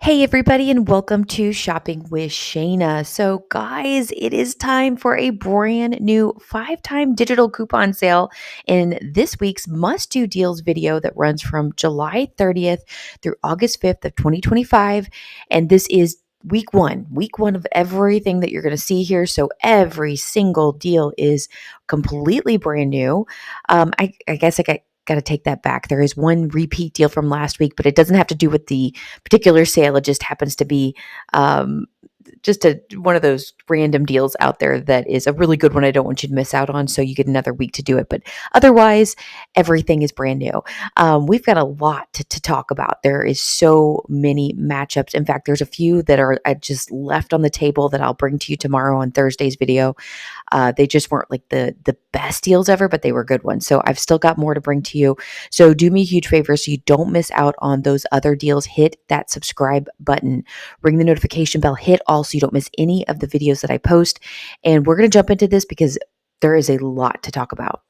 Hey, everybody, and welcome to Shopping with Shana. So, guys, it is time for a brand new 5-time digital coupon sale in this week's Must Do Deals video that runs from July 30th through August 5th of 2025. And this is week one of everything that you're going to see here. So, every single deal is completely brand new. I guess I got to take that back. There is one repeat deal from last week, but it doesn't have to do with the particular sale. It just happens to be just one of those random deals out there that is a really good one I don't want you to miss out on, so you get another week to do it. But otherwise, everything is brand new. We've got a lot to talk about. There is so many matchups. In fact, there's a few that I just left on the table that I'll bring to you tomorrow on Thursday's video. They just weren't like the best deals ever, but they were good ones. So I've still got more to bring to you. So do me a huge favor so you don't miss out on those other deals. Hit that subscribe button, ring the notification bell, hit all so you don't miss any of the videos that I post. And we're going to jump into this because there is a lot to talk about.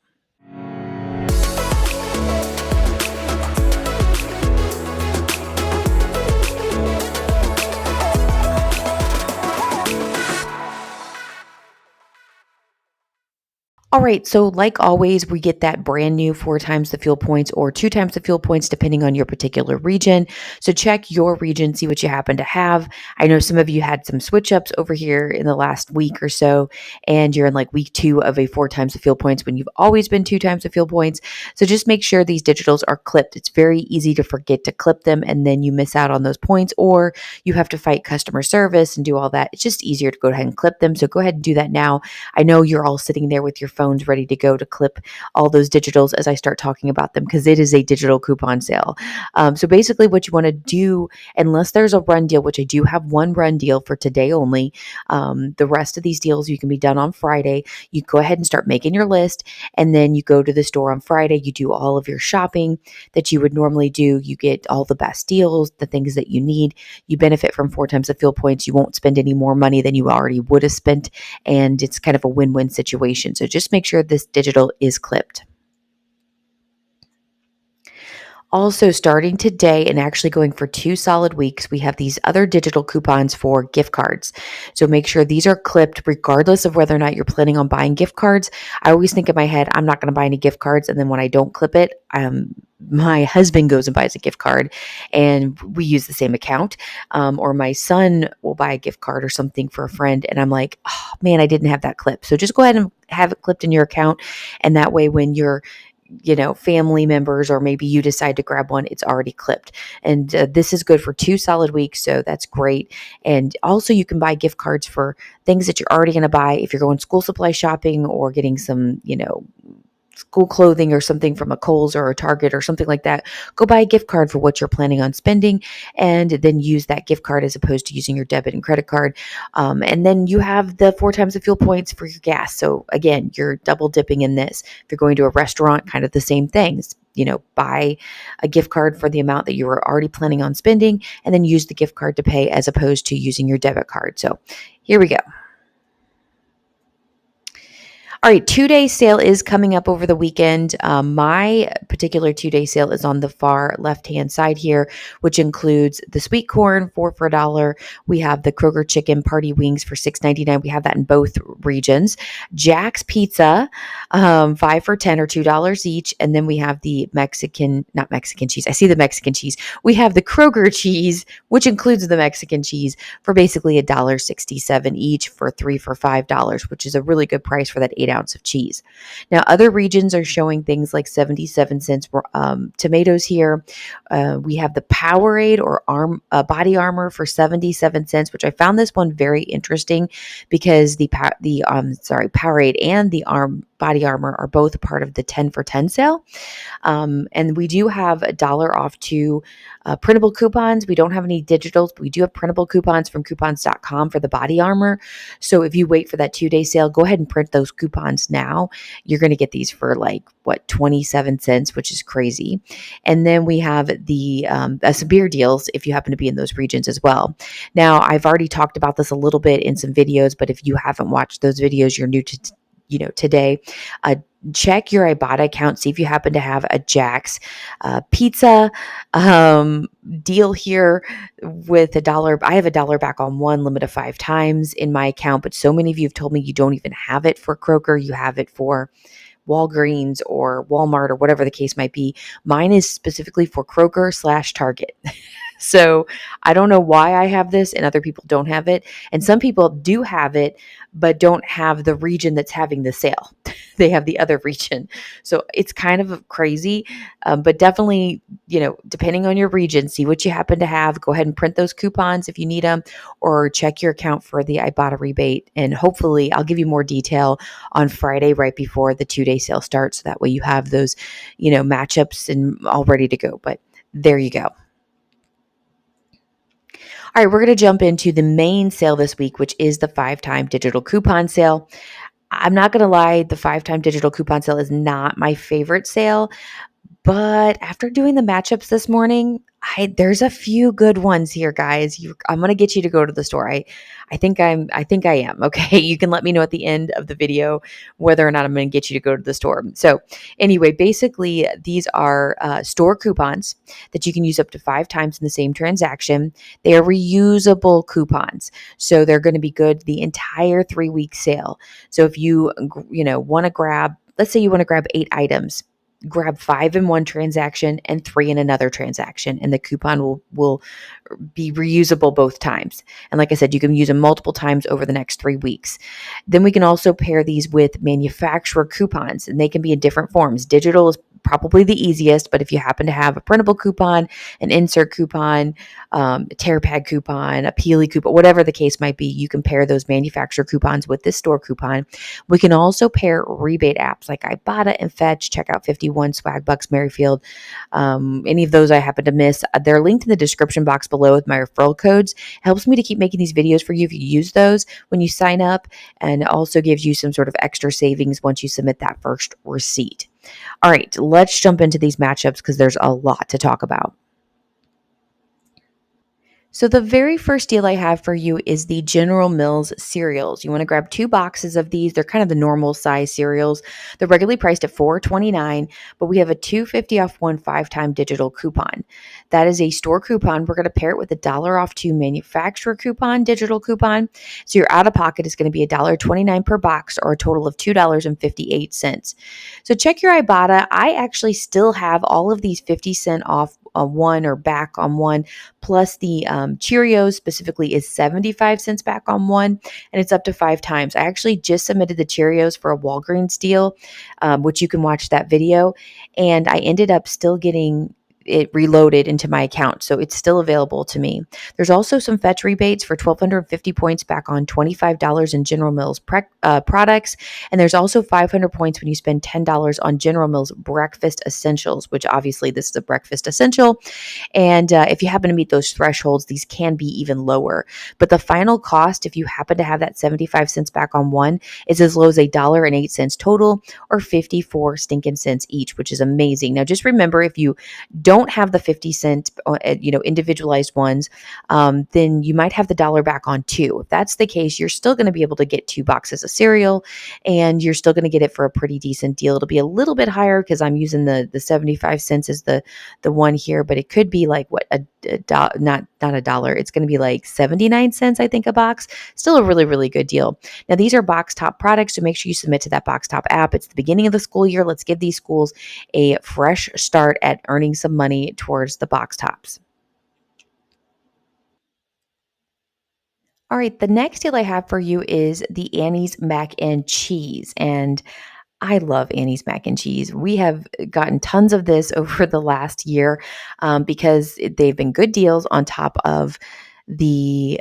All right, so like always, we get that brand new 4 times the fuel points or 2 times the fuel points, depending on your particular region. So check your region, see what you happen to have. I know some of you had some switch ups over here in the last week or so, and you're in like week 2 of a 4 times the fuel points when you've always been 2 times the fuel points. So just make sure these digitals are clipped. It's very easy to forget to clip them, and then you miss out on those points, or you have to fight customer service and do all that. It's just easier to go ahead and clip them. So go ahead and do that now. I know you're all sitting there with your phones ready to go to clip all those digitals as I start talking about them, because it is a digital coupon sale. So basically what you want to do, unless there's a run deal, which I do have one run deal for today only, the rest of these deals you can be done on Friday. You go ahead and start making your list, and then you go to the store on Friday. You do all of your shopping that you would normally do. You get all the best deals, the things that you need. You benefit from 4 times the fuel points. You won't spend any more money than you already would have spent, and it's kind of a win-win situation. So just make sure this digital is clipped. Also, starting today and actually going for 2 solid weeks, we have these other digital coupons for gift cards. So make sure these are clipped regardless of whether or not you're planning on buying gift cards. I always think in my head, I'm not going to buy any gift cards. And then when I don't clip it, my husband goes and buys a gift card and we use the same account. Or my son will buy a gift card or something for a friend. And I'm like, oh man, I didn't have that clip. So just go ahead and have it clipped in your account. And that way, when you're family members, or maybe you decide to grab one, it's already clipped. And this is good for 2 solid weeks. So that's great. And also you can buy gift cards for things that you're already going to buy. If you're going school supply shopping or getting some, school clothing or something from a Kohl's or a Target or something like that, go buy a gift card for what you're planning on spending, and then use that gift card as opposed to using your debit and credit card. And then you have the 4 times the fuel points for your gas. So again, you're double dipping in this. If you're going to a restaurant, kind of the same things. Buy a gift card for the amount that you were already planning on spending, and then use the gift card to pay as opposed to using your debit card. So here we go. All right, 2-day sale is coming up over the weekend. My particular 2-day sale is on the far left-hand side here, which includes the sweet corn, 4 for $1. We have the Kroger chicken party wings for $6.99. We have that in both regions. Jack's Pizza, 5 for $10 or $2 each. And then we have the not Mexican cheese. I see the Mexican cheese. We have the Kroger cheese, which includes the Mexican cheese, for basically $1.67 each for 3 for $5, which is a really good price for that 8 ounce of cheese. Now, other regions are showing things like 77 cents for tomatoes here. We have the Powerade or body armor for 77 cents, which I found this one very interesting because the Powerade and the body armor are both part of the 10 for 10 sale. And we do have $1 off 2 printable coupons. We don't have any digitals, but we do have printable coupons from coupons.com for the body armor. So if you wait for that 2-day sale, go ahead and print those coupons now. You're going to get these for 27 cents, which is crazy. And then we have the some beer deals if you happen to be in those regions as well. Now, I've already talked about this a little bit in some videos, but if you haven't watched those videos, you're new to today. check your Ibotta account, see if you happen to have a Jack's pizza deal here with $1. I have $1 back on one, limit of 5 times in my account, but so many of you have told me you don't even have it for Kroger. You have it for Walgreens or Walmart or whatever the case might be. Mine is specifically for Kroger/Target. So I don't know why I have this and other people don't have it. And some people do have it, but don't have the region that's having the sale. They have the other region. So it's kind of crazy, but definitely, depending on your region, see what you happen to have. Go ahead and print those coupons if you need them, or check your account for the Ibotta rebate. And hopefully I'll give you more detail on Friday right before the 2-day sale starts. So that way you have those, matchups and all ready to go. But there you go. All right, we're going to jump into the main sale this week, which is the 5-time digital coupon sale. I'm not going to lie, the 5-time digital coupon sale is not my favorite sale, but after doing the matchups this morning, there's a few good ones here, guys. I'm going to get you to go to the store. I think I am. Okay. You can let me know at the end of the video whether or not I'm going to get you to go to the store. So anyway, basically these are store coupons that you can use up to 5 times in the same transaction. They are reusable coupons. So they're going to be good the entire 3-week sale. So if you want to grab, let's say you want to grab 8 items, grab 5 in one transaction and 3 in another transaction, and the coupon will be reusable both times. And like I said, you can use them multiple times over the next 3 weeks. Then we can also pair these with manufacturer coupons, and they can be in different forms. Digital is probably the easiest, but if you happen to have a printable coupon, an insert coupon, a tear pad coupon, a Peely coupon, whatever the case might be, you can pair those manufacturer coupons with this store coupon. We can also pair rebate apps like Ibotta and Fetch, Checkout 51, Swagbucks, Merryfield. Any of those I happen to miss, they're linked in the description box below with my referral codes. It helps me to keep making these videos for you if you use those when you sign up, and also gives you some sort of extra savings once you submit that first receipt. All right, let's jump into these matchups because there's a lot to talk about. So the very first deal I have for you is the General Mills cereals. You want to grab 2 boxes of these. They're kind of the normal size cereals. They're regularly priced at $4.29, but we have a $2.50 off one 5-time digital coupon. That is a store coupon. We're going to pair it with a $1 off 2 manufacturer coupon, digital coupon. So your out of pocket is going to be $1.29 per box, or a total of $2.58. So check your Ibotta. I actually still have all of these 50-cent off one or back on one, plus the Cheerios specifically is 75 cents back on one, and it's up to 5 times. I actually just submitted the Cheerios for a Walgreens deal, which you can watch that video, and I ended up still getting it reloaded into my account. So it's still available to me. There's also some Fetch rebates for 1,250 points back on $25 in General Mills products. And there's also 500 points when you spend $10 on General Mills breakfast essentials, which obviously this is a breakfast essential. And if you happen to meet those thresholds, these can be even lower. But the final cost, if you happen to have that 75 cents back on one, is as low as $1.08 total, or 54 stinking cents each, which is amazing. Now, just remember, if you don't have the 50-cent, individualized ones, then you might have the $1 back on 2. If that's the case, you're still going to be able to get 2 boxes of cereal, and you're still going to get it for a pretty decent deal. It'll be a little bit higher because I'm using the 75 cents as the one here, but it could be like not $1. It's going to be like 79 cents, I think, a box. Still a really, really good deal. Now, these are Box Top products, so make sure you submit to that Box Top app. It's the beginning of the school year. Let's give these schools a fresh start at earning some money towards the Box Tops. All right, the next deal I have for you is the Annie's Mac and Cheese. And I love Annie's Mac and Cheese. We have gotten tons of this over the last year because they've been good deals on top of the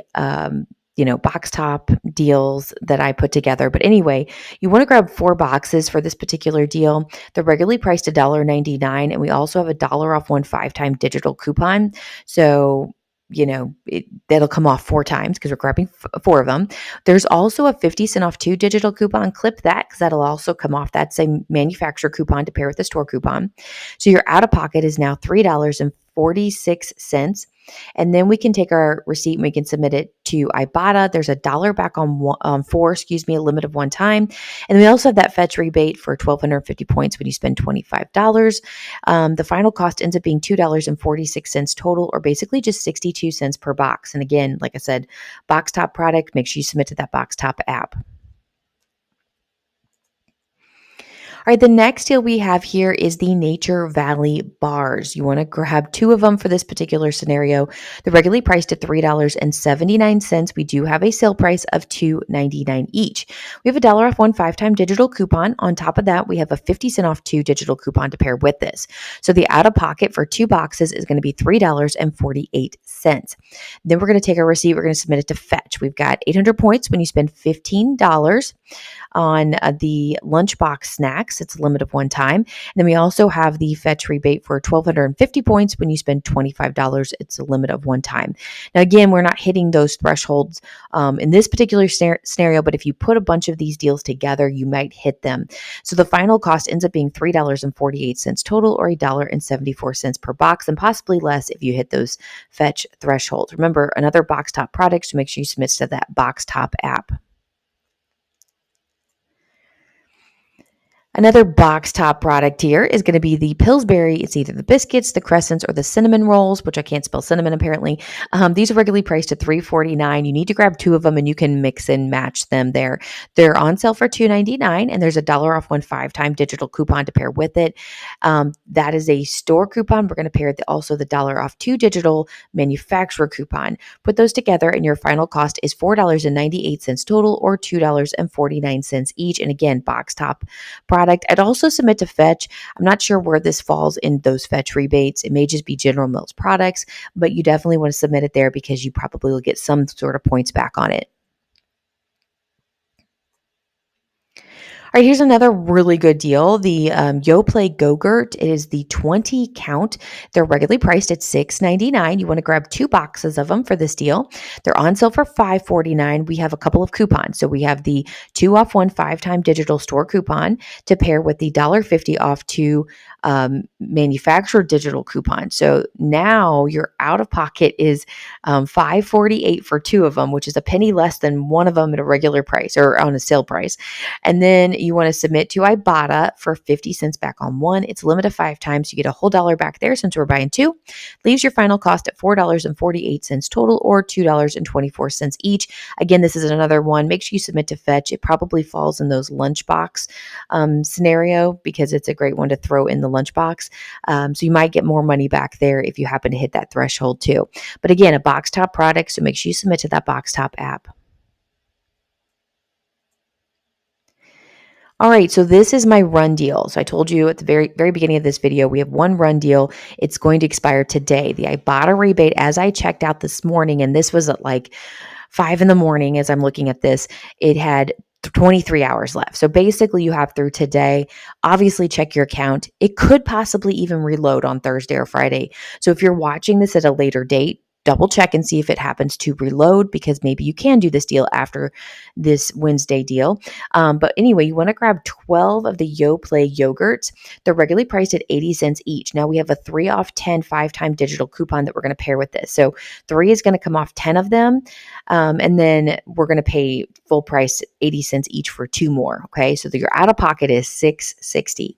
box top deals that I put together. But anyway, you want to grab 4 boxes for this particular deal. They're regularly priced $1.99, and we also have a $1 off one 5-time digital coupon. So that'll come off 4 times because we're grabbing 4 of them. There's also a 50-cent off 2 digital coupon. Clip that because that'll also come off. That's a manufacturer coupon to pair with the store coupon. So your out of pocket is now $3.46. And then we can take our receipt and we can submit it to Ibotta. There's $1 back on four, a limit of one time. And we also have that fetch rebate for 1,250 points when you spend $25. The final cost ends up being $2.46 total, or basically just 62 cents per box. And again, like I said, box top product, make sure you submit to that box top app. All right, the next deal we have here is the Nature Valley bars. You want to grab 2 of them for this particular scenario. They're regularly priced at $3.79. We do have a sale price of $2.99 each. We have $1 off 1 5-time digital coupon. On top of that, we have a 50-cent off 2 digital coupon to pair with this. So the out-of-pocket for 2 boxes is going to be $3.48. Then we're going to take our receipt. We're going to submit it to Fetch. We've got 800 points when you spend $15 on the lunchbox snacks. It's a limit of one time. And then we also have the Fetch rebate for 1,250 points when you spend $25. It's a limit of one time. Now, again, we're not hitting those thresholds in this particular scenario, but if you put a bunch of these deals together, you might hit them. So the final cost ends up being $3.48 total, or $1.74 per box, and possibly less if you hit those Fetch thresholds. Remember, another box top product, so make sure you submit to that box top app. Another box top product here is going to be the Pillsbury. It's either the biscuits, the crescents, or the cinnamon rolls, which I can't spell cinnamon apparently. These are regularly priced at $3.49. You need to grab 2 of them and you can mix and match them there. They're on sale for $2.99, and there's $1 off 1 5-time digital coupon to pair with it. That is a store coupon. We're going to pair also the $1 off 2 digital manufacturer coupon. Put those together and your final cost is $4.98 total, or $2.49 each. And again, box top product. I'd also submit to Fetch. I'm not sure where this falls in those Fetch rebates. It may just be General Mills products, but you definitely want to submit it there because you probably will get some sort of points back on it. All right, here's another really good deal. The YoPlay Go-Gurt is the 20 count. They're regularly priced at $6.99. You want to grab 2 boxes of them for this deal. They're on sale for $5.49. We have a couple of coupons. So we have the 2 off 1 5-time digital store coupon to pair with the $1.50 off 2 manufacturer digital coupon. So now your out of pocket is $5.48 for 2 of them, which is a penny less than one of them at a regular price or on a sale price. And then you want to submit to Ibotta for 50 cents back on 1. It's a limit of 5 times. You get a whole $1 back there since we're buying 2. Leaves your final cost at $4.48 total, or $2.24 each. Again, this is another one. Make sure you submit to Fetch. It probably falls in those lunchbox scenario because it's a great one to throw in the lunchbox. So you might get more money back there if you happen to hit that threshold too. But again, a box top product, so make sure you submit to that box top app. All right, so this is my run deal. So I told you at the very, very beginning of this video, we have one run deal. It's going to expire today. The Ibotta rebate, as I checked out this morning, and this was at like 5 a.m. as I'm looking at this, it had 23 hours left. So basically you have through today. Obviously check your account. It could possibly even reload on Thursday or Friday. So if you're watching this at a later date, double check and see if it happens to reload, because maybe you can do this deal after this Wednesday deal. But anyway, you want to grab 12 of the YoPlay yogurts. They're regularly priced at 80 cents each. Now we have a 3 off 10 5-time digital coupon that we're going to pair with this. So 3 is going to come off 10 of them. And then we're going to pay full price 80 cents each for 2 more. Okay. So your out of pocket is $6.60.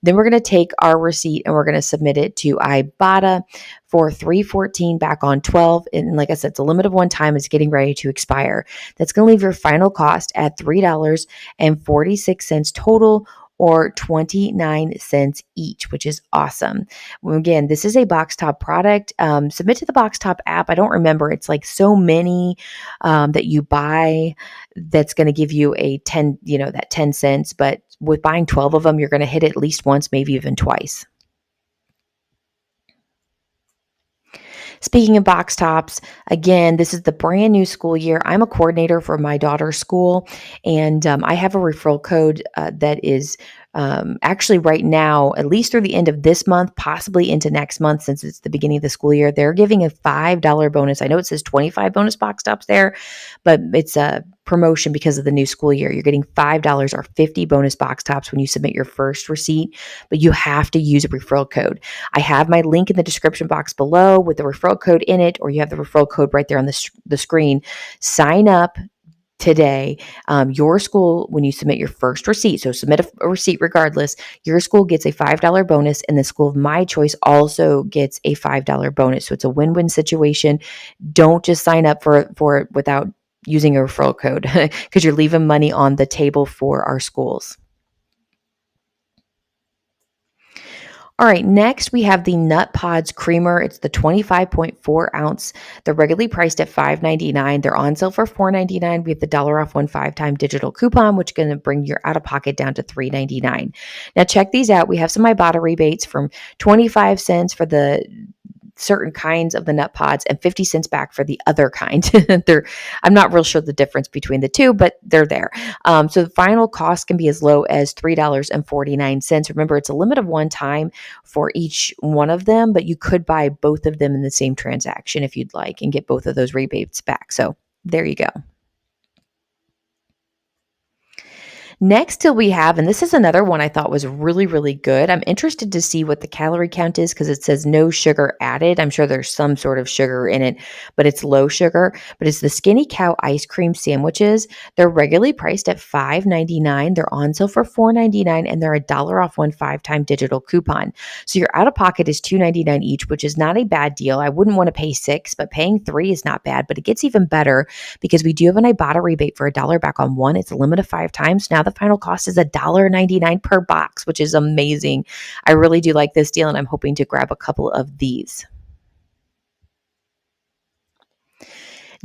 Then we're going to take our receipt and we're going to submit it to Ibotta for $3.14 back on 12. And like I said, it's a limit of one time. It's getting ready to expire. That's going to leave your final cost at $3.46 total, or 29 cents each, which is awesome. Again, this is a box top product. Submit to the box top app. I don't remember. It's like so many that you buy that's going to give you a 10, that 10 cents. But with buying 12 of them, you're going to hit it at least once, maybe even twice. Speaking of box tops, again, this is the brand new school year. I'm a coordinator for my daughter's school, and I have a referral code that is Actually right now, at least through the end of this month, possibly into next month, since it's the beginning of the school year, they're giving a $5 bonus. I know it says 25 bonus box tops there, but it's a promotion because of the new school year. You're getting $5 or 50 bonus box tops when you submit your first receipt, but you have to use a referral code. I have my link in the description box below with the referral code in it, or you have the referral code right there on the screen. Sign up today. Your school, when you submit your first receipt, so submit a receipt regardless, your school gets a $5 bonus, and the school of my choice also gets a $5 bonus. So it's a win-win situation. Don't just sign up for it without using a referral code because you're leaving money on the table for our schools. All right, next we have the Nut Pods Creamer. It's the 25.4 ounce. They're regularly priced at $5.99. They're on sale for $4.99. We have the dollar off 1 5-time digital coupon, which is going to bring your out of pocket down to $3.99. Now check these out. We have some Ibotta rebates from 25 cents for the certain kinds of the nut pods and 50 cents back for the other kind. I'm not real sure the difference between the two, but they're there. So the final cost can be as low as $3.49. Remember, it's a limit of one time for each one of them, but you could buy both of them in the same transaction if you'd like and get both of those rebates back. So there you go. Next we have, and this is another one I thought was really, really good. I'm interested to see what the calorie count is because it says no sugar added. I'm sure there's some sort of sugar in it, but it's low sugar. But it's the Skinny Cow ice cream sandwiches. They're regularly priced at $5.99. They're on sale for $4.99, and they're a dollar off 1 5-time digital coupon. So your out of pocket is $2.99 each, which is not a bad deal. I wouldn't want to pay $6, but paying $3 is not bad. But it gets even better because we do have an Ibotta rebate for $1 back on one. It's a limit of 5 times. Now the final cost is $1.99 per box, which is amazing. I really do like this deal, and I'm hoping to grab a couple of these.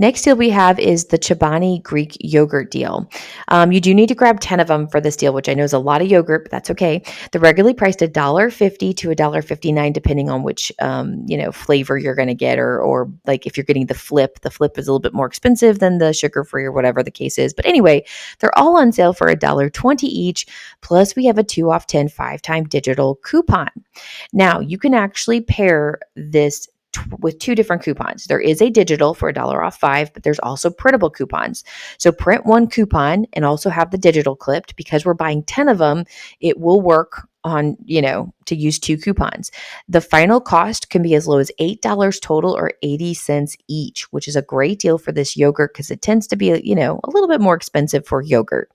Next deal we have is the Chobani Greek yogurt deal. You do need to grab 10 of them for this deal, which I know is a lot of yogurt, but that's okay. They're regularly priced $1.50 to $1.59, depending on which flavor you're going to get, or like if you're getting the flip is a little bit more expensive than the sugar-free or whatever the case is. But anyway, they're all on sale for $1.20 each. Plus, we have a 2 off 10 5-time digital coupon. Now, you can actually pair this with 2 different coupons. There is a digital for $1 off 5, but there's also printable coupons. So print one coupon and also have the digital clipped. Because we're buying 10 of them, it will work on, to use 2 coupons. The final cost can be as low as $8 total or 80 cents each, which is a great deal for this yogurt because it tends to be, a little bit more expensive for yogurt.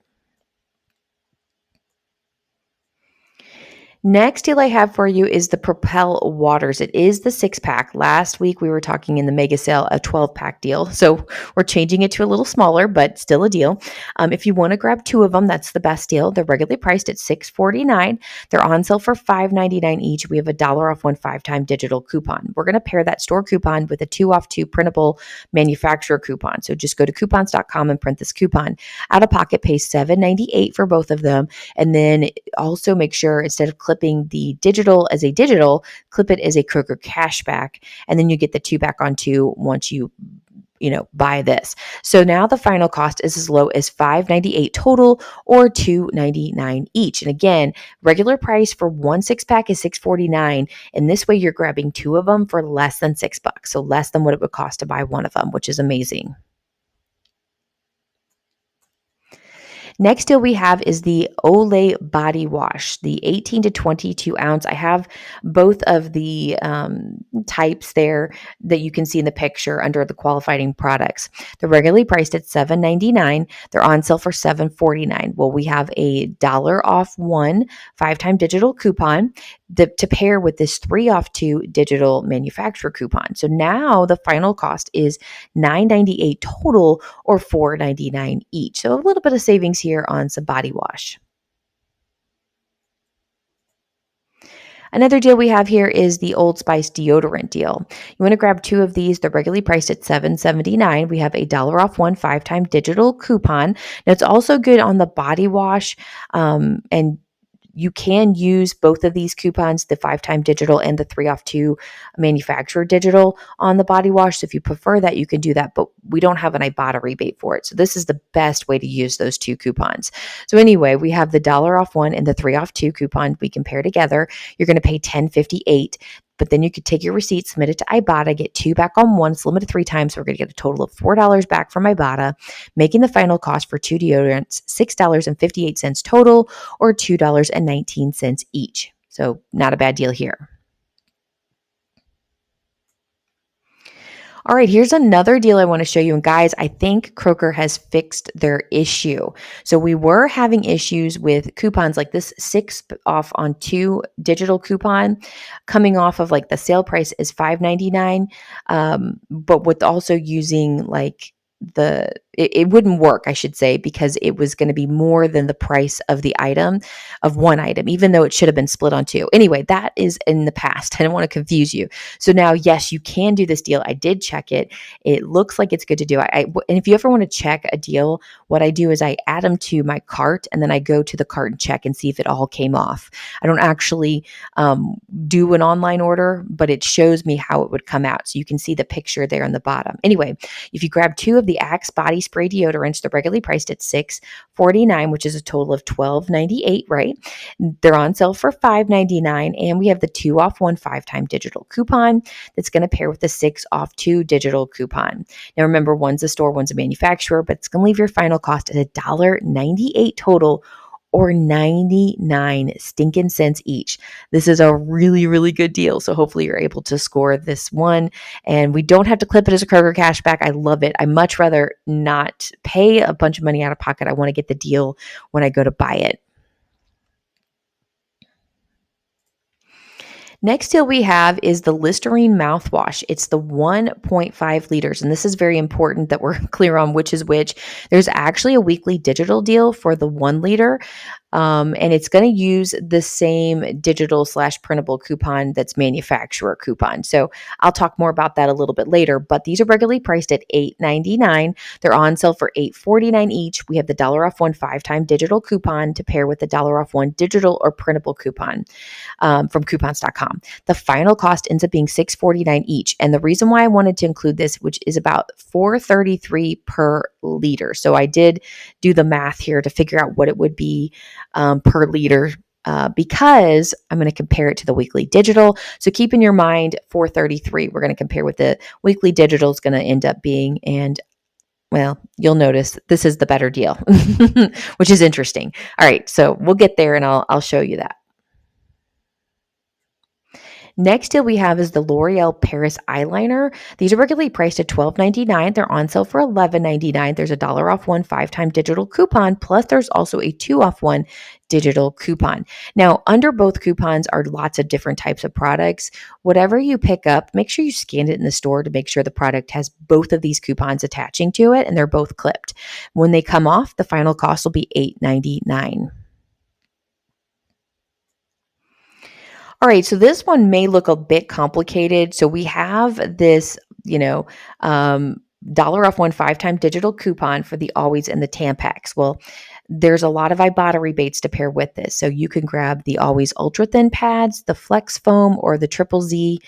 Next deal I have for you is the Propel Waters. It is the 6-pack. Last week we were talking in the mega sale, a 12-pack deal. So we're changing it to a little smaller, but still a deal. If you want to grab 2 of them, that's the best deal. They're regularly priced at $6.49. They're on sale for $5.99 each. We have a $1 off 1 5-time digital coupon. We're going to pair that store coupon with a 2 off 2 printable manufacturer coupon. So just go to coupons.com and print this coupon. Out of pocket, pay $7.98 for both of them. And then also make sure instead of clipping the digital as a digital, clip it as a Kroger cashback, and then you get the 2 back on 2 once you buy this. So now the final cost is as low as $5.98 total or $2.99 each. And again, regular price for one 6-pack is $6.49, and this way you're grabbing 2 of them for less than $6, so less than what it would cost to buy one of them, which is amazing. Next deal we have is the Olay Body Wash, the 18 to 22 ounce. I have both of the types there that you can see in the picture under the qualifying products. They're regularly priced at $7.99. They're on sale for $7.49. Well, we have a $1 off 1 5-time digital coupon to pair with this 3 off 2 digital manufacturer coupon. So now the final cost is $9.98 total or $4.99 each. So a little bit of savings here on some body wash. Another deal we have here is the Old Spice deodorant deal. You want to grab 2 of these. They're regularly priced at $7.79. We have a $1 off 1 5-time digital coupon. Now it's also good on the body wash and You can use both of these coupons, the 5-time digital and the 3 off 2 manufacturer digital on the body wash. So if you prefer that, you can do that, but we don't have an Ibotta rebate for it. So this is the best way to use those two coupons. So anyway, we have the $1 off 1 and the 3 off 2 coupon we compare together. You're going to pay $10.58. But then you could take your receipt, submit it to Ibotta, get 2 back on 1. It's limited 3 times. So we're going to get a total of $4 back from Ibotta, making the final cost for 2 deodorants $6.58 total, or $2.19 each. So not a bad deal here. All right, here's another deal I want to show you. And guys, I think Kroger has fixed their issue. So we were having issues with coupons like this 6 off on 2 digital coupon coming off of like the sale price is $5.99. But with also using like it wouldn't work, I should say, because it was going to be more than the price of the item, of one item, even though it should have been split on 2. Anyway, that is in the past. I don't want to confuse you. So now, yes, you can do this deal. I did check it. It looks like it's good to do. And if you ever want to check a deal, what I do is I add them to my cart, and then I go to the cart and check and see if it all came off. I don't actually do an online order, but it shows me how it would come out. So you can see the picture there on the bottom. Anyway, if you grab 2 of the Axe body spray deodorants, they're regularly priced at $6.49, which is a total of $12.98, right? They're on sale for $5.99, and we have the 2 off 1 5-time digital coupon that's going to pair with the 6 off 2 digital coupon. Now remember, one's a store, one's a manufacturer, but it's going to leave your final cost at $1.98 total, or 99 stinking cents each. This is a really, really good deal. So hopefully you're able to score this one. And we don't have to clip it as a Kroger cashback. I love it. I much rather not pay a bunch of money out of pocket. I want to get the deal when I go to buy it. Next deal we have is the Listerine mouthwash. It's the 1.5 liters, and this is very important that we're clear on which is which. There's actually a weekly digital deal for the 1 liter, and it's going to use the same digital / printable coupon that's manufacturer coupon. So I'll talk more about that a little bit later, but these are regularly priced at $8.99. They're on sale for $8.49 each. We have the $1 off 1 5-time digital coupon to pair with the $1 off 1 digital or printable coupon from coupons.com. The final cost ends up being $6.49 each. And the reason why I wanted to include this, which is about $4.33 per liter. So I did do the math here to figure out what it would be per liter, because I'm going to compare it to the weekly digital. So keep in your mind, $4.33, we're going to compare what the weekly digital is going to end up being. And well, you'll notice this is the better deal, which is interesting. All right, so we'll get there and I'll show you that. Next deal we have is the L'Oreal Paris eyeliner. These are regularly priced at $12.99. They're on sale for $11.99. There's a $1 off 1 5-time digital coupon, plus there's also a 2 off 1 digital coupon. Now, under both coupons are lots of different types of products. Whatever you pick up, make sure you scan it in the store to make sure the product has both of these coupons attaching to it and they're both clipped. When they come off, the final cost will be $8.99. All right, so this one may look a bit complicated. So we have this, $1 off 1 5-time digital coupon for the Always and the Tampax. Well, there's a lot of Ibotta rebates to pair with this. So you can grab the Always Ultra Thin pads, the Flex Foam, or the Triple Z.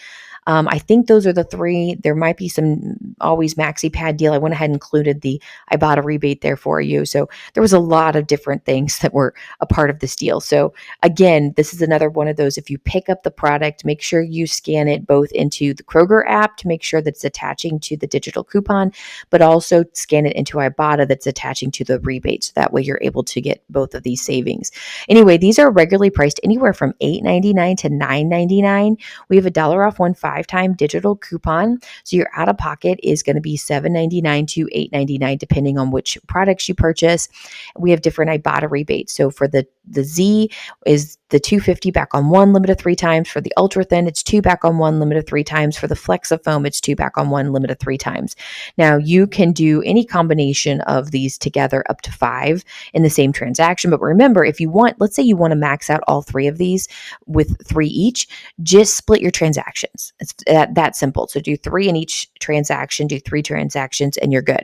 I think those are the 3. There might be some Always Maxi Pad deal. I went ahead and included the Ibotta rebate there for you. So there was a lot of different things that were a part of this deal. So again, this is another one of those. If you pick up the product, make sure you scan it both into the Kroger app to make sure that it's attaching to the digital coupon, but also scan it into Ibotta that's attaching to the rebate. So that way you're able to get both of these savings. Anyway, these are regularly priced anywhere from $8.99 to $9.99. We have a $1 off 1 5-time digital coupon. So your out of pocket is going to be $7.99 to $8.99, depending on which products you purchase. We have different Ibotta rebates. So for the Z is the $2.50 back on 1, limited 3 times. For the Ultra Thin, it's 2 back on 1, limited 3 times. For the Flexifoam, it's 2 back on 1, limited 3 times. Now you can do any combination of these together up to 5 in the same transaction. But remember, if you want, let's say you want to max out all 3 of these with 3 each, just split your transactions. It's that simple. So do 3 in each transaction, do 3 transactions, and you're good.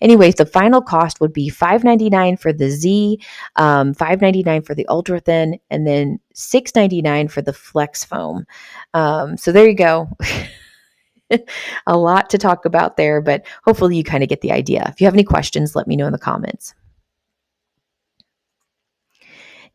Anyways, the final cost would be $5.99 for the Z, $5.99 for the ultra thin, and then $6.99 for the flex foam. So there you go. A lot to talk about there, but hopefully you kind of get the idea. If you have any questions, let me know in the comments.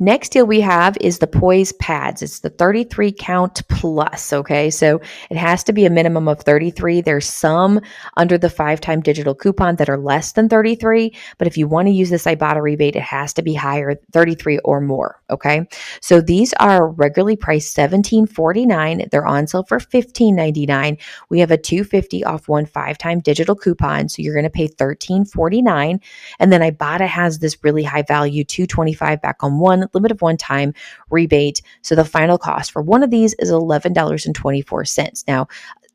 Next deal we have is the Poise pads. It's the 33 count plus, okay? So it has to be a minimum of 33. There's some under the 5-time digital coupon that are less than 33, but if you want to use this Ibotta rebate, it has to be higher, 33 or more, okay? So these are regularly priced $17.49. They're on sale for $15.99. We have a $2.50 off one 5-time digital coupon, so you're going to pay $13.49. And then Ibotta has this really high value $2.25 back on one limit of one time rebate. So the final cost for one of these is $11.24. Now,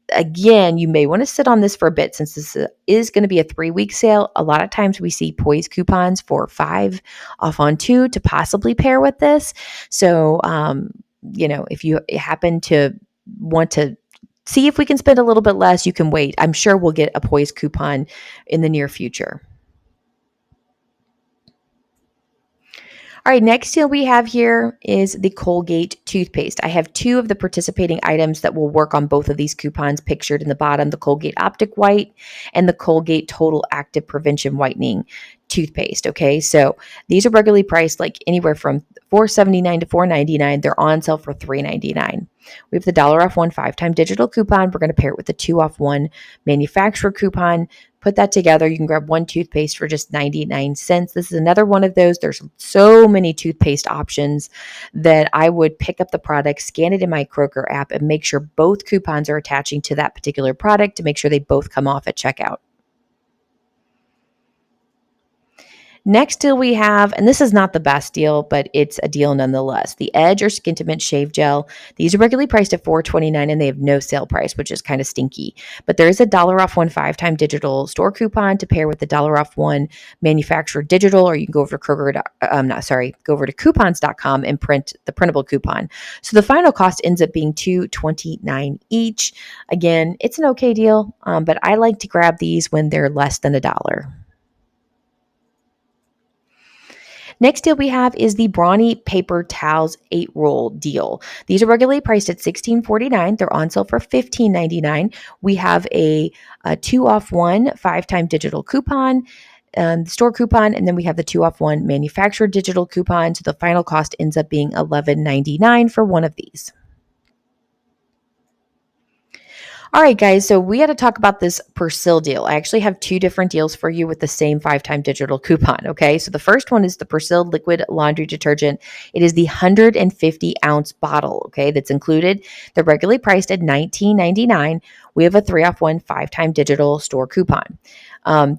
again, you may want to sit on this for a bit since this is going to be a 3-week sale. A lot of times we see Poise coupons for 5 off on 2 to possibly pair with this. So, if you happen to want to see if we can spend a little bit less, you can wait. I'm sure we'll get a Poise coupon in the near future. All right, next deal we have here is the Colgate toothpaste. I have 2 of the participating items that will work on both of these coupons pictured in the bottom, the Colgate Optic White and the Colgate Total Active Prevention Whitening toothpaste. Okay, so these are regularly priced like anywhere from $4.79 to $4.99. They're on sale for $3.99. We have the $1 off one 5-time digital coupon. We're going to pair it with the 2 off one manufacturer coupon. Put that together. You can grab one toothpaste for just 99 cents. This is another one of those. There's so many toothpaste options that I would pick up the product, scan it in my Kroger app, and make sure both coupons are attaching to that particular product to make sure they both come off at checkout. Next deal we have, and this is not the best deal, but it's a deal nonetheless. The Edge or Skintimate Shave Gel. These are regularly priced at $4.29 and they have no sale price, which is kind of stinky. But there is a $1 off one 5-time digital store coupon to pair with the $1 off one manufacturer digital, or you can go over to go over to coupons.com and print the printable coupon. So the final cost ends up being $2.29 each. Again, it's an okay deal, but I like to grab these when they're less than $1. Next deal we have is the Brawny Paper Towels 8-roll deal. These are regularly priced at $16.49. They're on sale for $15.99. We have a 2 off one 5-time digital coupon, store coupon, and then we have the 2 off one manufacturer digital coupon. So the final cost ends up being $11.99 for one of these. All right, guys, so we had to talk about this Persil deal. I actually have 2 different deals for you with the same 5-time digital coupon, okay? So the first one is the Persil liquid laundry detergent. It is the 150-ounce bottle, okay, that's included. They're regularly priced at $19.99. We have a 3 off one 5-time digital store coupon.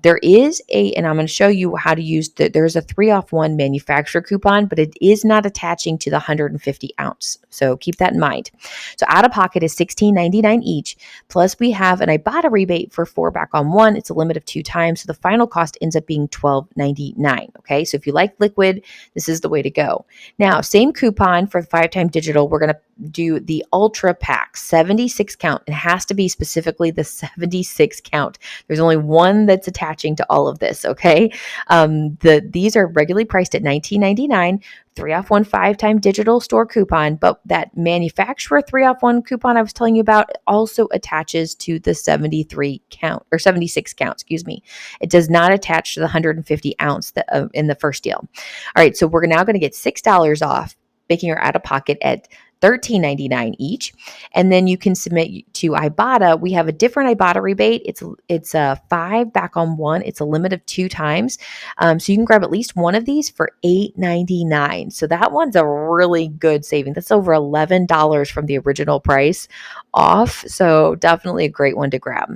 There is and I'm going to show you how to use there's a 3 off one manufacturer coupon, but it is not attaching to the 150 ounce. So keep that in mind. So out of pocket is $16.99 each. Plus we have an Ibotta rebate for 4 back on 1. It's a limit of 2 times. So the final cost ends up being $12.99. Okay. So if you like liquid, this is the way to go. Now, same coupon for the 5-time digital. We're going to do the Ultra Pack 76 count. It has to be specifically the 76 count. There's only one that's attaching to all of this, okay? These are regularly priced at $19.99, 3 off one 5-time digital store coupon, but that manufacturer 3 off one coupon I was telling you about also attaches to the 73 count or 76 count, excuse me. It does not attach to the 150 ounce in the first deal. All right, so we're now going to get $6 off, making our out of pocket at $13.99 each. And then you can submit to Ibotta. We have a different Ibotta rebate. It's a 5 back on 1. It's a limit of 2 times. So you can grab at least one of these for $8.99. So that one's a really good saving. That's over $11 from the original price off. So definitely a great one to grab.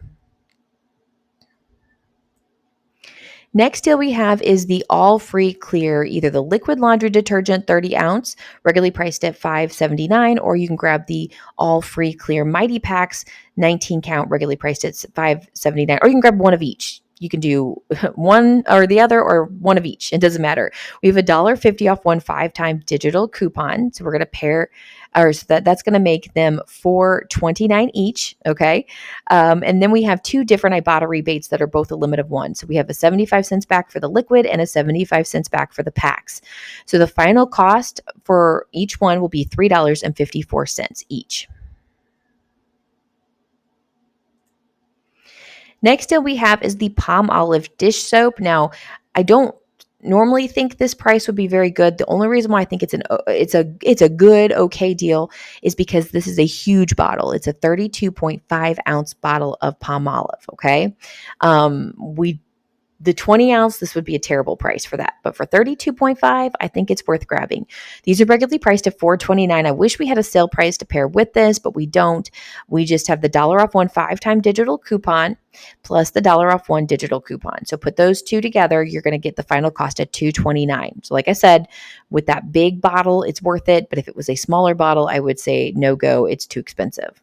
Next deal we have is the All Free Clear, either the liquid laundry detergent 30 ounce, regularly priced at $5.79, or you can grab the All Free Clear Mighty Packs 19 count, regularly priced at $5.79, or you can grab one of each. You can do one or the other or one of each. It doesn't matter. We have $1.50 off one 5-time digital coupon. So we're going to pair, or so that's going to make them $4.29 each. Okay. And then we have two different Ibotta rebates that are both a limit of one. So we have a 75 cents back for the liquid and a 75 cents back for the packs. So the final cost for each one will be $3.54 each. Next deal we have is the Palmolive dish soap. Now, I don't normally think this price would be very good. The only reason why I think it's a good okay deal is because this is a huge bottle. It's a 32.5 ounce bottle of Palmolive. Okay, we the 20 ounce, this would be a terrible price for that. But for 32.5, I think it's worth grabbing. These are regularly priced at $4.29. I wish we had a sale price to pair with this, but we don't. We just have the $1 off one 5-time digital coupon plus the $1 off one digital coupon. So put those two together, you're going to get the final cost at $2.29. So like I said, with that big bottle, it's worth it. But if it was a smaller bottle, I would say no go. It's too expensive.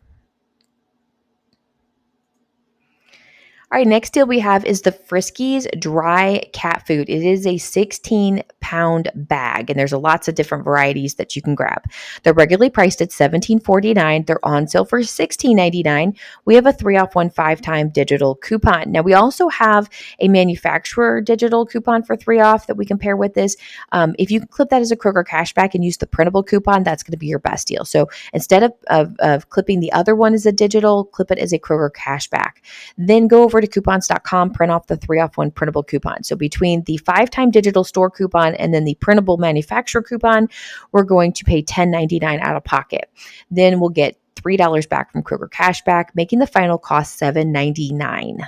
All right, next deal we have is the Friskies dry cat food. It is a 16-pound bag, and there's lots of different varieties that you can grab. They're regularly priced at $17.49. They're on sale for $16.99. We have a 3 off 1 5-time digital coupon. Now, we also have a manufacturer digital coupon for 3 off that we can pair with this. If you can clip that as a Kroger cashback and use the printable coupon, that's going to be your best deal. So instead of clipping the other one as a digital, clip it as a Kroger cashback. Then go over to coupons.com, print off the 3 off 1 printable coupon. So between the 5-time digital store coupon and then the printable manufacturer coupon, we're going to pay $10.99 out of pocket. Then we'll get $3 back from Kroger cashback, making the final cost $7.99.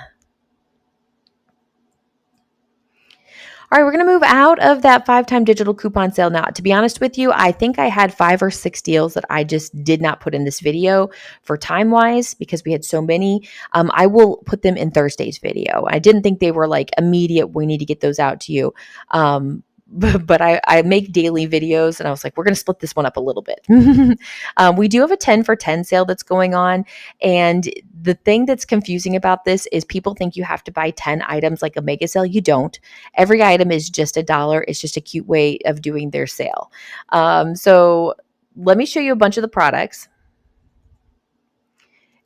All right, we're going to move out of that 5-time digital coupon sale now. To be honest with you, I think I had 5 or 6 deals that I just did not put in this video for time-wise because we had so many. I will put them in Thursday's video. I didn't think they were like immediate, we need to get those out to you. But I make daily videos and I was like, we're going to split this one up a little bit. We do have a 10 for 10 sale that's going on. And the thing that's confusing about this is people think you have to buy 10 items like a mega sale. You don't. Every item is just $1. It's just a cute way of doing their sale. So let me show you a bunch of the products.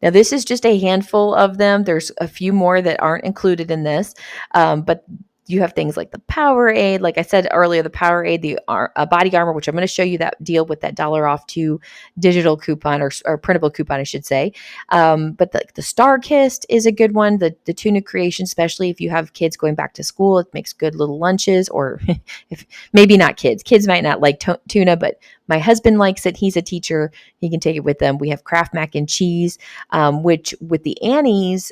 Now, this is just a handful of them. There's a few more that aren't included in this, but you have things like the Powerade, like I said earlier, the Powerade, the body armor, which I'm going to show you that deal with that $1 off 2 digital coupon or printable coupon, I should say. But the Star Kissed is a good one. The tuna creation, especially if you have kids going back to school, it makes good little lunches. Or if maybe not kids. Kids might not like tuna, but my husband likes it. He's a teacher. He can take it with them. We have Kraft mac and cheese, which with the Annie's,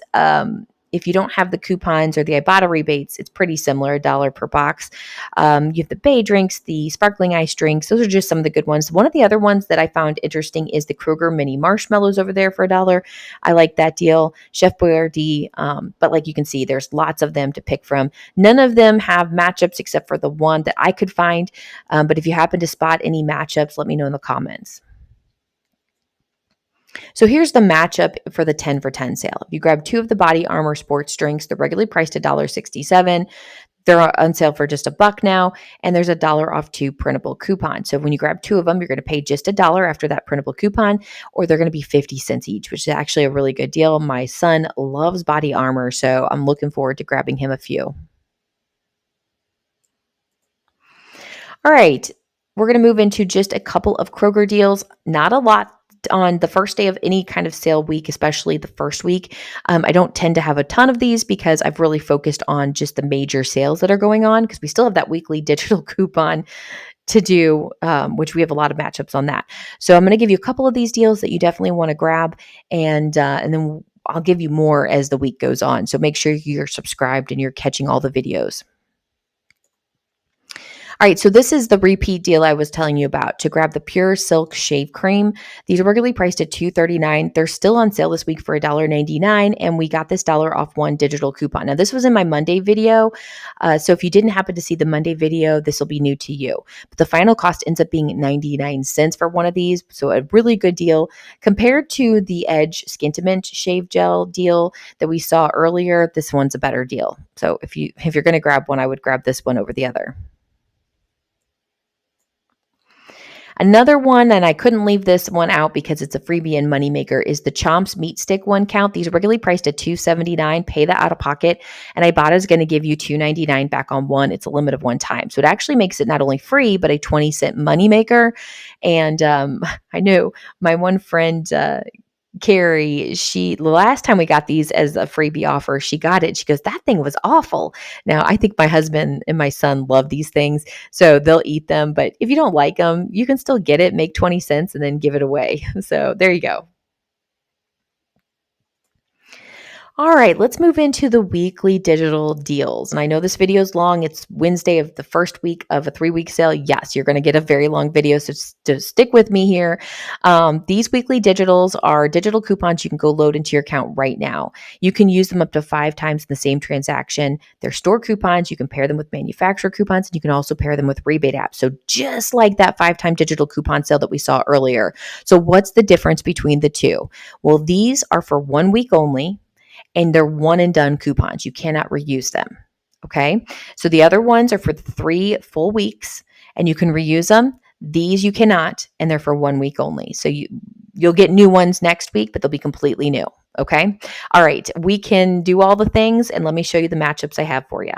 if you don't have the coupons or the Ibotta rebates, it's pretty similar, $1 per box. You have the Bay drinks, the sparkling ice drinks. Those are just some of the good ones. One of the other ones that I found interesting is the Kroger mini marshmallows over there for $1. I like that deal. Chef Boyardee, but like you can see, there's lots of them to pick from. None of them have matchups except for the one that I could find. But if you happen to spot any matchups, let me know in the comments. So here's the matchup for the 10 for 10 sale. If you grab 2 of the Body Armor sports drinks, they're regularly priced at $1.67. They're on sale for just $1 now, and there's a $1 off 2 printable coupon. So when you grab 2 of them, you're going to pay just $1 after that printable coupon, or they're going to be 50 cents each, which is actually a really good deal. My son loves Body Armor, so I'm looking forward to grabbing him a few. All right, we're going to move into just a couple of Kroger deals. Not a lot on the first day of any kind of sale week, especially the first week. I don't tend to have a ton of these because I've really focused on just the major sales that are going on because we still have that weekly digital coupon to do, which we have a lot of matchups on that. So I'm going to give you a couple of these deals that you definitely want to grab, and then I'll give you more as the week goes on. So make sure you're subscribed and you're catching all the videos. All right, so this is the repeat deal I was telling you about to grab the Pure Silk Shave Cream. These are regularly priced at $2.39. They're still on sale this week for $1.99, and we got this dollar off one digital coupon. Now, this was in my Monday video, so if you didn't happen to see the Monday video, this will be new to you. But the final cost ends up being 99 cents for one of these, so a really good deal compared to the Edge Skintimate Shave Gel deal that we saw earlier. This one's a better deal. So if you're going to grab one, I would grab this one over the other. Another one, and I couldn't leave this one out because it's a freebie and moneymaker, is the Chomps Meat Stick one count. These are regularly priced at $2.79. Pay that out of pocket. And Ibotta is going to give you $2.99 back on one. It's a limit of one time. So it actually makes it not only free, but a 20-cent moneymaker. And I know my one friend, Carrie, the last time we got these as a freebie offer, she got it. She goes, that thing was awful. Now, I think my husband and my son love these things, so they'll eat them. But if you don't like them, you can still get it, make 20 cents, and then give it away. So there you go. All right, let's move into the weekly digital deals. And I know this video is long. It's Wednesday of the first week of a 3-week sale. Yes, you're going to get a very long video, so just stick with me here. These weekly digitals are digital coupons you can go load into your account right now. You can use them up to 5 times in the same transaction. They're store coupons. You can pair them with manufacturer coupons, and you can also pair them with rebate apps. So just like that 5-time digital coupon sale that we saw earlier. So what's the difference between the two? Well, these are for 1 week only, and they're one and done coupons. You cannot reuse them. Okay. So the other ones are for 3 full weeks and you can reuse them. These you cannot, and they're for 1 week only. So you'll get new ones next week, but they'll be completely new. Okay. All right. We can do all the things, and let me show you the matchups I have for you.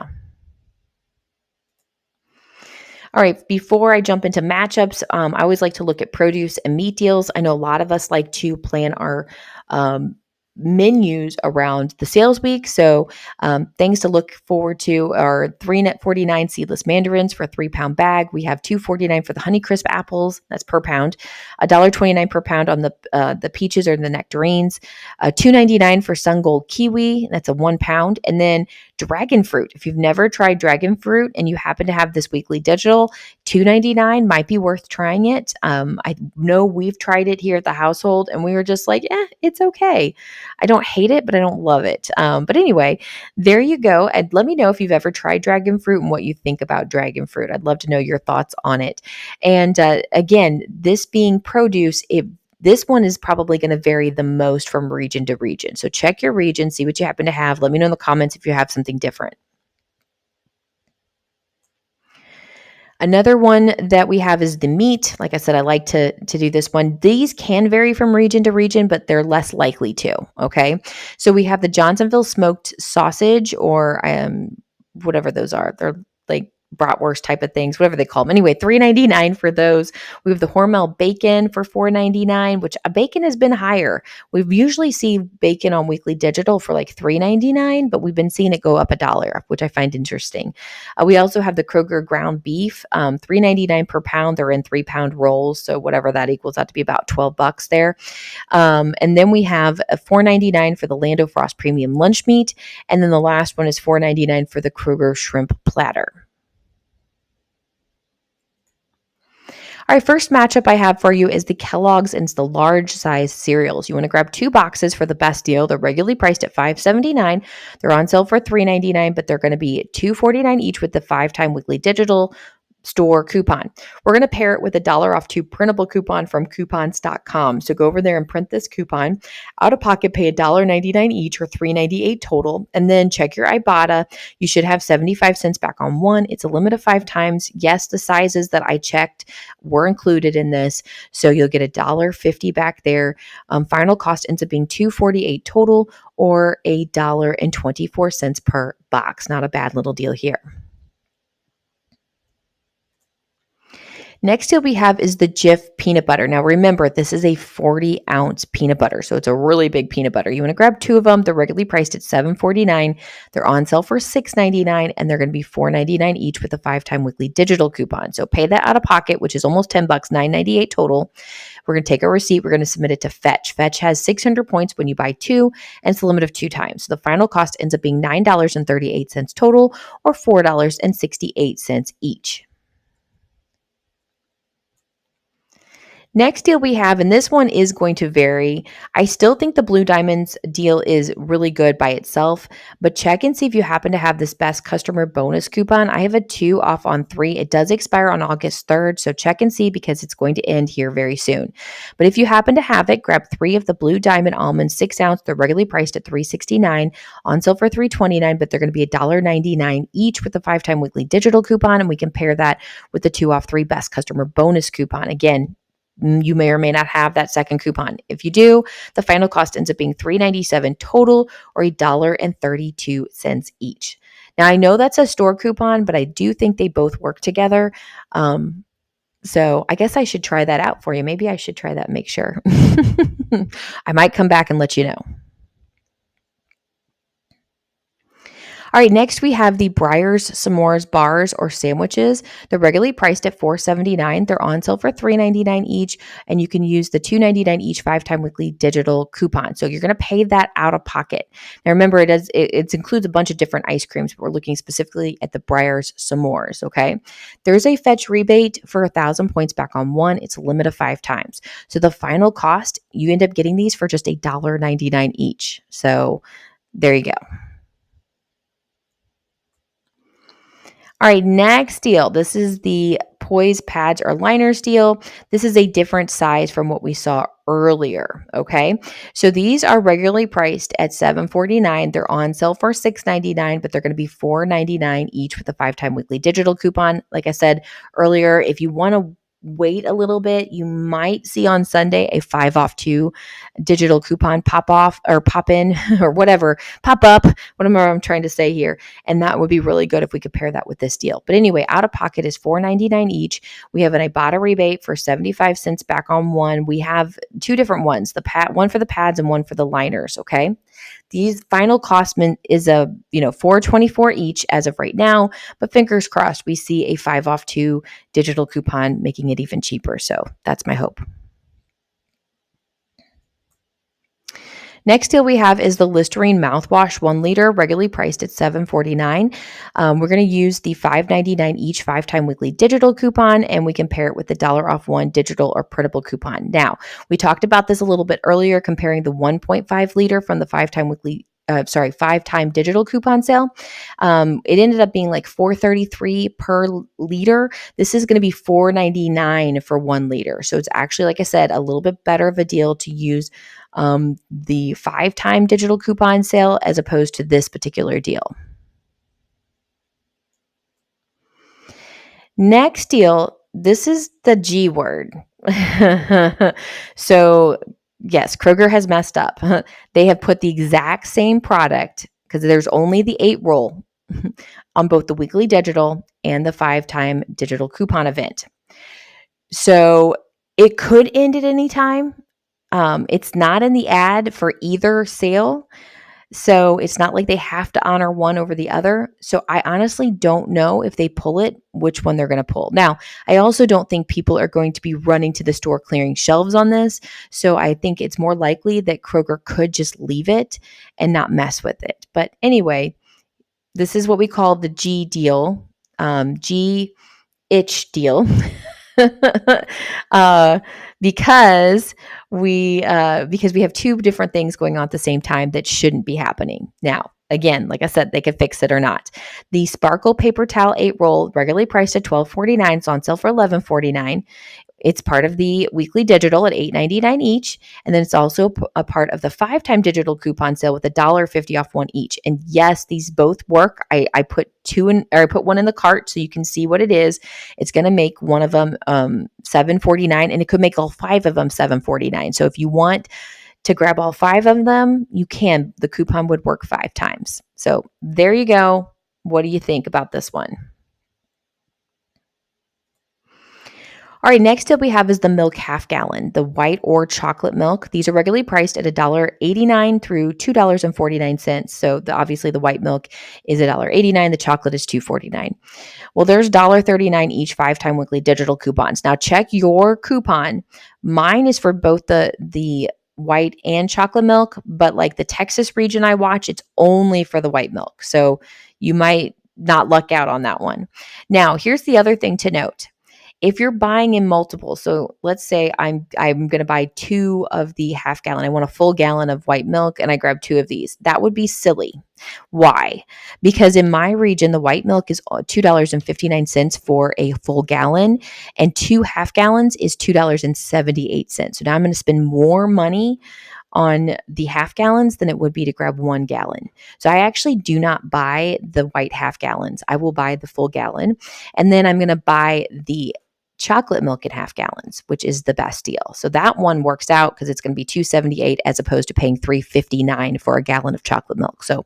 All right, before I jump into matchups, I always like to look at produce and meat deals. I know a lot of us like to plan our menus around the sales week. So things to look forward to are $3.49 seedless mandarins for a 3-pound bag. We have $2.49 for the Honeycrisp apples. That's per pound. $1.29 per pound on the peaches or the nectarines. $2.99 for Sun Gold kiwi. That's a 1 pound. And then dragon fruit. If you've never tried dragon fruit and you happen to have this weekly digital, $2.99 might be worth trying it. I know we've tried it here at the household and we were just like, it's okay. I don't hate it, but I don't love it. But anyway, there you go. And let me know if you've ever tried dragon fruit and what you think about dragon fruit. I'd love to know your thoughts on it. And again, this being produce, this one is probably going to vary the most from region to region. So check your region, see what you happen to have. Let me know in the comments if you have something different. Another one that we have is the meat. Like I said, I like to do this one. These can vary from region to region, but they're less likely to, okay? So we have the Johnsonville smoked sausage, or whatever those are. They're like bratwurst type of things, whatever they call them. Anyway, $3.99 for those. We have the Hormel bacon for $4.99, which bacon has been higher. We've usually seen bacon on weekly digital for like $3.99, but we've been seeing it go up $1, which I find interesting. We also have the Kroger ground beef, $3.99 per pound. They're in 3-pound rolls, so whatever that equals out to be about $12 there. And then we have a $4.99 for the Lando Frost premium lunch meat, and then the last one is $4.99 for the Kroger shrimp platter. All right, first matchup I have for you is the Kellogg's and the large size cereals. You want to grab 2 boxes for the best deal. They're regularly priced at $5.79. They're on sale for $3.99, but they're going to be $2.49 each with the 5-time weekly digital store coupon. We're going to pair it with a $1 off 2 printable coupon from coupons.com. So go over there and print this coupon. Out of pocket, pay $1.99 each, or $3.98 total, and then check your Ibotta. You should have 75 cents back on one. It's a limit of 5 times. Yes, the sizes that I checked were included in this, so you'll get $1.50 back there. Final cost ends up being $2.48 total, or $1.24 per box. Not a bad little deal here. Next deal we have is the Jif peanut butter. Now remember, this is a 40-ounce peanut butter, so it's a really big peanut butter. You want to grab 2 of them. They're regularly priced at $7.49. They're on sale for $6.99, and they're going to be $4.99 each with a 5-time weekly digital coupon. So pay that out of pocket, which is almost $10, $9.98 total. We're going to take a receipt. We're going to submit it to Fetch. Fetch has 600 points when you buy 2, and it's a limit of 2 times. So the final cost ends up being $9.38 total, or $4.68 each. Next deal we have, and this one is going to vary. I still think the Blue Diamonds deal is really good by itself, but check and see if you happen to have this best customer bonus coupon. I have a 2 off on 3. It does expire on August 3rd, so check and see because it's going to end here very soon. But if you happen to have it, grab 3 of the Blue Diamond almonds, 6 ounce. They're regularly priced at $3.69, on sale for $3.29, but they're going to be $1.99 each with the 5-time weekly digital coupon, and we compare that with the 2 off 3 best customer bonus coupon. Again, you may or may not have that second coupon. If you do, the final cost ends up being $3.97 total, or $1.32 each. Now, I know that's a store coupon, but I do think they both work together. So I guess I should try that out for you. Maybe I should try that and make sure. I might come back and let you know. All right, next we have the Breyers S'mores bars or sandwiches. They're regularly priced at $4.79. They're on sale for $3.99 each, and you can use the $2.99 each 5-time weekly digital coupon. So you're going to pay that out of pocket. Now remember, it includes a bunch of different ice creams, but we're looking specifically at the Breyers S'mores, okay? There's a fetch rebate for 1,000 points back on one. It's a limit of 5 times. So the final cost, you end up getting these for just $1.99 each. So there you go. All right, next deal. This is the Poise pads or liners deal. This is a different size from what we saw earlier, okay? So these are regularly priced at $7.49. They're on sale for $6.99, but they're going to be $4.99 each with a 5-time weekly digital coupon. Like I said earlier, if you want to wait a little bit, you might see on Sunday a 5 off 2 digital coupon pop off or pop in or whatever, pop up, whatever I'm trying to say here. And that would be really good if we could pair that with this deal. But anyway, out of pocket is $4.99 each. We have an Ibotta rebate for 75 cents back on one. We have 2 different ones, one for the pads and one for the liners, okay? These final cost is a $4.24 each as of right now, but fingers crossed we see a 5 off 2 digital coupon making it even cheaper. So that's my hope. Next deal we have is the Listerine mouthwash 1 liter, regularly priced at $7.49. We're going to use the $5.99 each 5-time weekly digital coupon, and we compare it with the $1 off 1 digital or printable coupon. Now, we talked about this a little bit earlier, comparing the 1.5 liter from the 5-time digital coupon sale. It ended up being like $4.33 per liter. This is going to be $4.99 for 1 liter. So it's actually, like I said, a little bit better of a deal to use the 5-time digital coupon sale as opposed to this particular deal. Next deal, this is the G word. So yes, Kroger has messed up. They have put the exact same product, because there's only the 8 roll on both the weekly digital and the 5-time digital coupon event. So it could end at any time. It's not in the ad for either sale, so it's not like they have to honor one over the other. So I honestly don't know if they pull it, which one they're going to pull. Now, I also don't think people are going to be running to the store clearing shelves on this. So I think it's more likely that Kroger could just leave it and not mess with it. But anyway, this is what we call the G deal, G-itch deal. Because we have 2 different things going on at the same time that shouldn't be happening. Now, again, like I said, they could fix it or not. The Sparkle paper towel 8 roll, regularly priced at $12.49, it's on sale for $11.49. It's part of the weekly digital at $8.99 each, and then it's also a part of the 5-time digital coupon sale with $1.50 off 1 each. And yes, these both work. I put one in the cart so you can see what it is. It's going to make one of them $7.49, and it could make all 5 of them $7.49. So if you want to grab all 5 of them, you can. The coupon would work 5 times. So there you go. What do you think about this one? All right, next up we have is the milk half gallon, the white or chocolate milk. These are regularly priced at $1.89 through $2.49. So obviously the white milk is $1.89, the chocolate is $2.49. Well, there's $1.39 each 5-time weekly digital coupons. Now check your coupon. Mine is for both the white and chocolate milk, but like the Texas region I watch, it's only for the white milk. So you might not luck out on that one. Now, here's the other thing to note. If you're buying in multiple, so let's say I'm going to buy 2 of the half gallon. I want a full gallon of white milk and I grab 2 of these. That would be silly. Why? Because in my region, the white milk is $2.59 for a full gallon, and 2 half gallons is $2.78. So now I'm going to spend more money on the half gallons than it would be to grab 1 gallon. So I actually do not buy the white half gallons. I will buy the full gallon, and then I'm going to buy the chocolate milk in half gallons, which is the best deal. So that one works out because it's going to be $2.78 as opposed to paying $3.59 for a gallon of chocolate milk. So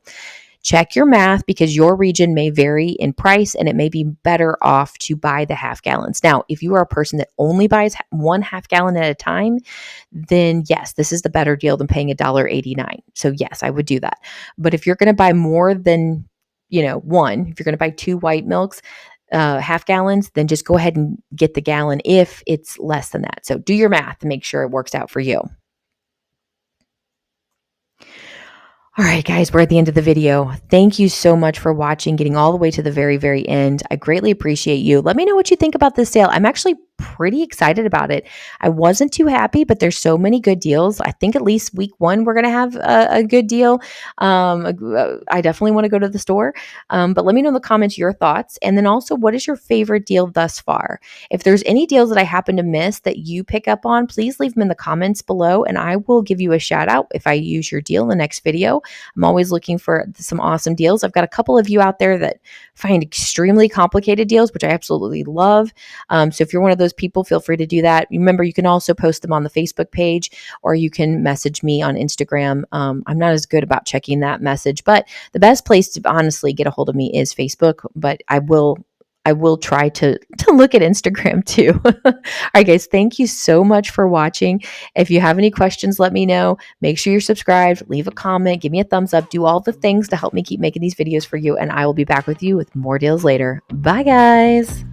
check your math because your region may vary in price and it may be better off to buy the half gallons. Now, if you are a person that only buys 1 half gallon at a time, then yes, this is the better deal than paying $1.89. So yes, I would do that. But if you're going to buy more than, one, if you're going to buy 2 white milks, half gallons, then just go ahead and get the gallon if it's less than that. So do your math to make sure it works out for you. All right, guys, we're at the end of the video. Thank you so much for watching, getting all the way to the very, very end. I greatly appreciate you. Let me know what you think about this sale. I'm actually pretty excited about it. I wasn't too happy, but there's so many good deals. I think at least week 1, we're going to have a good deal. I definitely want to go to the store, but let me know in the comments your thoughts. And then also, what is your favorite deal thus far? If there's any deals that I happen to miss that you pick up on, please leave them in the comments below, and I will give you a shout out if I use your deal in the next video. I'm always looking for some awesome deals. I've got a couple of you out there that find extremely complicated deals, which I absolutely love. So if you're one of those people, feel free to do that. Remember, you can also post them on the Facebook page, or you can message me on Instagram. I'm not as good about checking that message, but the best place to honestly get a hold of me is Facebook, but I will try to look at Instagram too. All right, guys, thank you so much for watching. If you have any questions, let me know. Make sure you're subscribed, leave a comment, give me a thumbs up, do all the things to help me keep making these videos for you, and I will be back with you with more deals later. Bye, guys.